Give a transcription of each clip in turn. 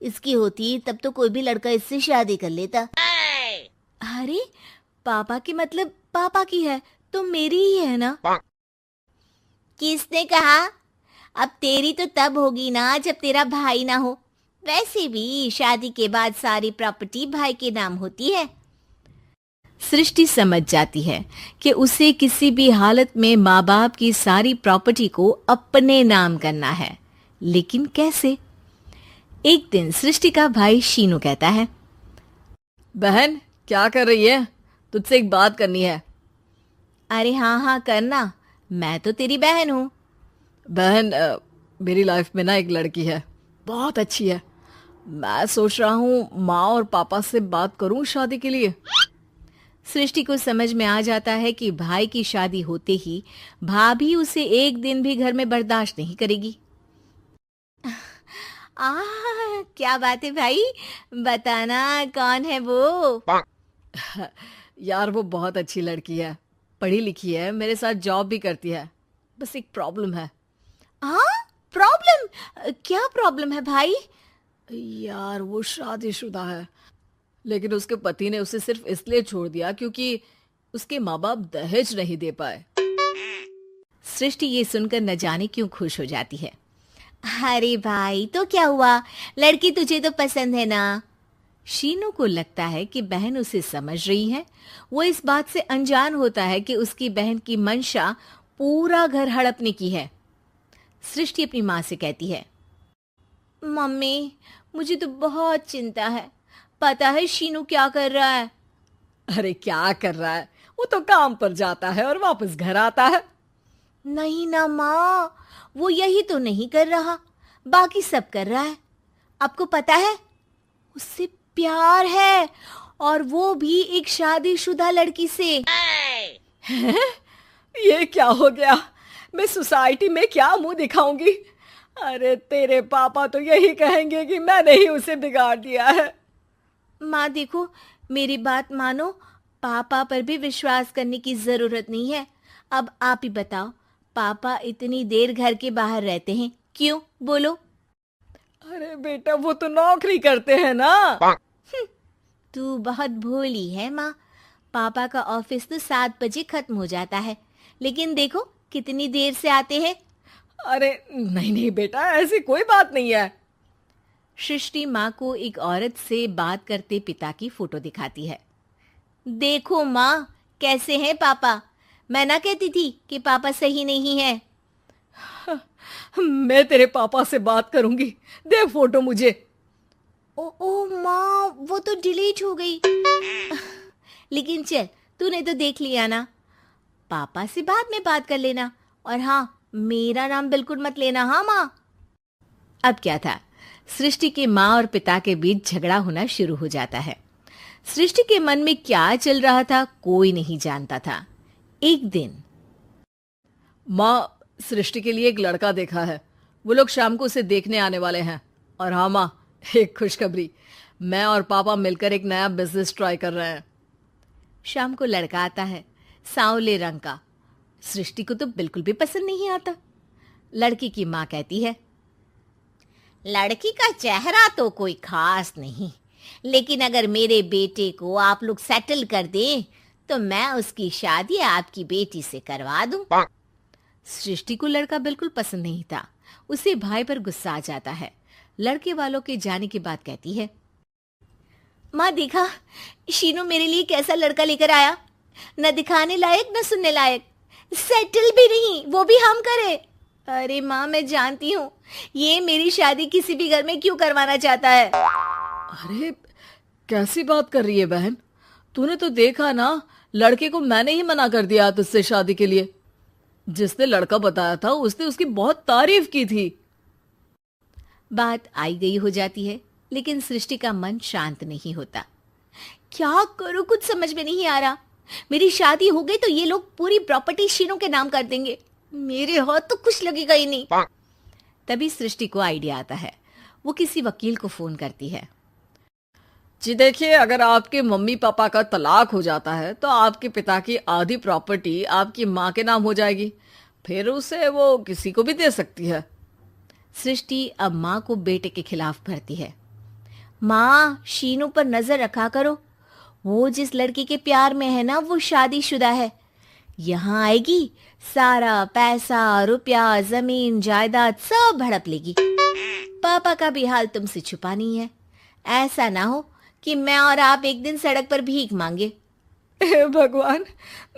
इसकी होती तब तो कोई भी लड़का इससे शादी कर लेता। अरे पापा की मतलब पापा की है तो मेरी ही है ना। किसने कहा? अब तेरी तो तब होगी ना जब तेरा भाई ना हो। वैसे भी शादी के बाद सारी प्रॉपर्टी भाई के नाम होती है। सृष्टि समझ जाती है कि उसे किसी भी हालत में माँ बाप की सारी प्रॉपर्टी को अपने नाम करना है, लेकिन कैसे। एक दिन सृष्टि का भाई शीनू कहता है, बहन क्या कर रही है? तुझसे एक बात करनी है। अरे हाँ हाँ करना, मैं तो तेरी बहन हूँ। बहन मेरी लाइफ में ना एक लड़की है, बहुत अच्छी है। मैं सोच रहा हूँ माँ और पापा से बात करूँ शादी के लिए। सृष्टि को समझ में आ जाता है कि भाई की शादी होते ही भाभी उसे एक दिन भी घर में बर्दाश्त नहीं करेगी। क्या बात है भाई, बताना कौन है वो। यार वो बहुत अच्छी लड़की है, पढ़ी लिखी है, मेरे साथ जॉब भी करती है। बस एक प्रॉब्लम है। हाँ प्रॉब्लम, क्या प्रॉब्लम है भाई? यार वो शादीशुदा है, लेकिन उसके पति ने उसे सिर्फ इसलिए छोड़ दिया क्योंकि उसके माँ बाप दहेज नहीं दे पाए। सृष्टि ये सुनकर न जाने क्यों खुश हो जाती है। अरे भाई तो क्या हुआ, लड़की तुझे तो पसंद है ना। शीनू को लगता है कि बहन उसे समझ रही है। वो इस बात से अनजान होता है कि उसकी बहन की मंशा पूरा घर हड़पने की है। सृष्टि अपनी माँ से कहती है, मम्मी मुझे तो बहुत चिंता है, पता है शीनू क्या कर रहा है? अरे क्या कर रहा है, वो तो काम पर जाता है और वापस घर आता है। नहीं ना माँ, वो यही तो नहीं कर रहा, बाकी सब कर रहा है। आपको पता है उससे प्यार है, और वो भी एक शादीशुदा लड़की से। ये क्या हो गया? मैं सोसाइटी में क्या मुंह दिखाऊंगी? अरे तेरे पापा तो यही कहेंगे कि मैंने ही उसे बिगाड़ दिया है। माँ देखो, मेरी बात मानो, पापा पर भी विश्वास करने की जरूरत नहीं है। अब आप ही बताओ, पापा इतनी देर घर के बाहर रहते हैं क्यों, बोलो। अरे बेटा वो तो नौकरी करते हैं ना। तू बहुत भोली है माँ। पापा का ऑफिस तो 7 बजे खत्म हो जाता है, लेकिन देखो कितनी देर से आते हैं। अरे नहीं नहीं बेटा, ऐसी कोई बात नहीं है। सृष्टि माँ को एक औरत से बात करते पिता की फोटो दिखाती है। देखो माँ, कैसे हैं पापा। मैं ना कहती थी कि पापा सही नहीं है। मैं तेरे पापा से बात करूंगी, दे फोटो मुझे। ओ माँ, वो तो डिलीट हो गई। लेकिन चल, तूने तो देख लिया ना, पापा से बाद में बात कर लेना। और हाँ, मेरा नाम बिल्कुल मत लेना, हाँ माँ। अब क्या था, सृष्टि के माँ और पिता के बीच झगड़ा होना शुरू हो जाता है। सृष्टि के मन में क्या चल रहा था कोई नहीं जानता था। एक दिन, माँ सृष्टि के लिए एक लड़का देखा है, वो लोग शाम को उसे देखने आने वाले हैं। और हाँ माँ, एक खुशखबरी, मैं और पापा मिलकर एक नया बिजनेस ट्राई कर रहे हैं। शाम को लड़का आता है, सांवले रंग का। सृष्टि को तो बिल्कुल भी पसंद नहीं आता। लड़की की माँ कहती है, लड़की का चेहरा तो कोई खास नहीं, लेकिन अगर मेरे बेटे को आप लोग सेटल कर दें तो मैं उसकी शादी आपकी बेटी से करवा दूं। सृष्टि को लड़का बिल्कुल पसंद नहीं था। उसे भाई पर गुस्सा आ जाता है। लड़के वालों के जाने के बाद कहती है, माँ देखा, शीनू मेरे लिए कैसा लड़का लेकर आया, न दिखाने लायक न सुनने लायक, सेटल भी नहीं, वो भी हम करे। अरे माँ मैं जानती हूँ ये मेरी शादी किसी भी घर में क्यों करवाना चाहता है। अरे कैसी बात कर रही है बहन, तूने तो देखा ना, लड़के को मैंने ही मना कर दिया तुझसे शादी के लिए। जिसने लड़का बताया था उसने उसकी बहुत तारीफ की थी। बात आई गई हो जाती है, लेकिन सृष्टि का मन शांत नहीं होता। क्या करूं, कुछ समझ में नहीं आ रहा। मेरी शादी हो गई तो ये लोग पूरी प्रॉपर्टी शीनू के नाम कर देंगे, मेरे हाथ तो कुछ लगेगा ही नहीं। तभी सृष्टि को आइडिया आता है। वो किसी वकील को फोन करती है। जी देखिए, अगर आपके मम्मी पापा का तलाक हो जाता है तो आपके पिता की आधी प्रॉपर्टी आपकी माँ के नाम हो जाएगी, फिर उसे वो किसी को भी दे सकती है। सृष्टि अब माँ को बेटे के खिलाफ भरती है। माँ, शीनू पर नजर रखा करो। वो जिस लड़की के प्यार में है ना, वो शादीशुदा है। यहाँ आएगी, सारा पैसा, रुपया, जमीन, जायदाद सब हड़प लेगी। पापा का भी हाल तुमसे छुपा नहीं है। ऐसा ना हो कि मैं और आप एक दिन सड़क पर भीख मांगे। हे भगवान,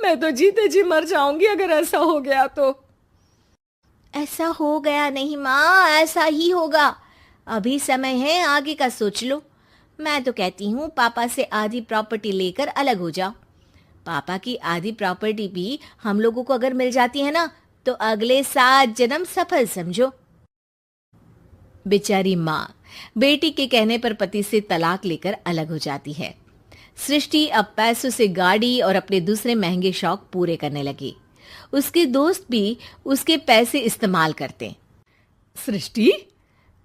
मैं तो जीते जी मर जाऊंगी अगर ऐसा हो गया तो। ऐसा हो गया नहीं माँ, ऐसा ही होगा। अभी समय है, आगे का सोच लो। मैं तो कहती हूँ पापा से आधी प्रॉपर्टी लेकर अलग हो जाओ। पापा की आधी प्रॉपर्टी भी हम लोगों को अगर मिल जाती है ना, तो अगले 7 जन्म सफल समझो। बेचारी माँ बेटी के कहने पर पति से तलाक लेकर अलग हो जाती है। सृष्टि अब पैसों से गाड़ी और अपने दूसरे महंगे शौक पूरे करने लगी। उसके दोस्त भी उसके पैसे इस्तेमाल करते। सृष्टि,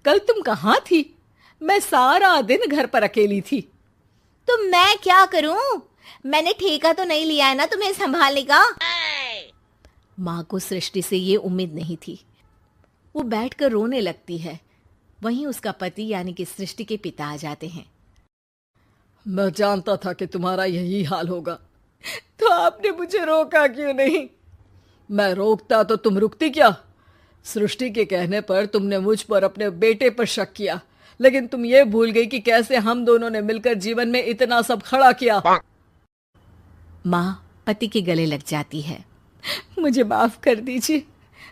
कल तुम कहाँ थी? मैं सारा दिन घर पर अकेली थी। तो मैं क्या करूं? मैंने ठेका तो नहीं लिया है ना तुम्हें संभालने का। माँ को सृष्टि से ये उम्मीद नहीं थी। वो बैठकर रोने लगती है। वहीं उसका पति यानी कि सृष्टि के पिता आ जाते हैं। मैं जानता था कि तुम्हारा यही हाल होगा, तो आपने मुझे रोका क्यों नहीं? मैं रोकता तो तुम रुकती क्या? सृष्टि के कहने पर तुमने मुझ पर, अपने बेटे पर शक किया, लेकिन तुम ये भूल गई कि कैसे हम दोनों ने मिलकर जीवन में इतना सब खड़ा किया। माँ पति के गले लग जाती है। मुझे माफ कर दीजिए,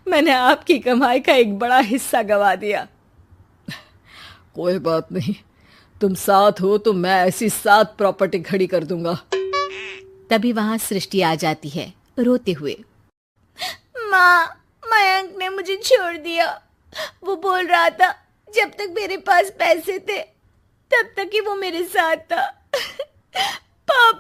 मैंने आपकी कमाई का एक बड़ा हिस्सा गवा दिया। कोई बात नहीं, तुम साथ हो तो मैं ऐसी 7 प्रॉपर्टी खड़ी कर दूंगा। तभी वहां सृष्टि आ जाती है रोते हुए। माँ, मयंक ने मुझे छोड़ दिया। वो बोल रहा था जब तक मेरे पास पैसे थे तब तक ही वो मेरे साथ था। पापा,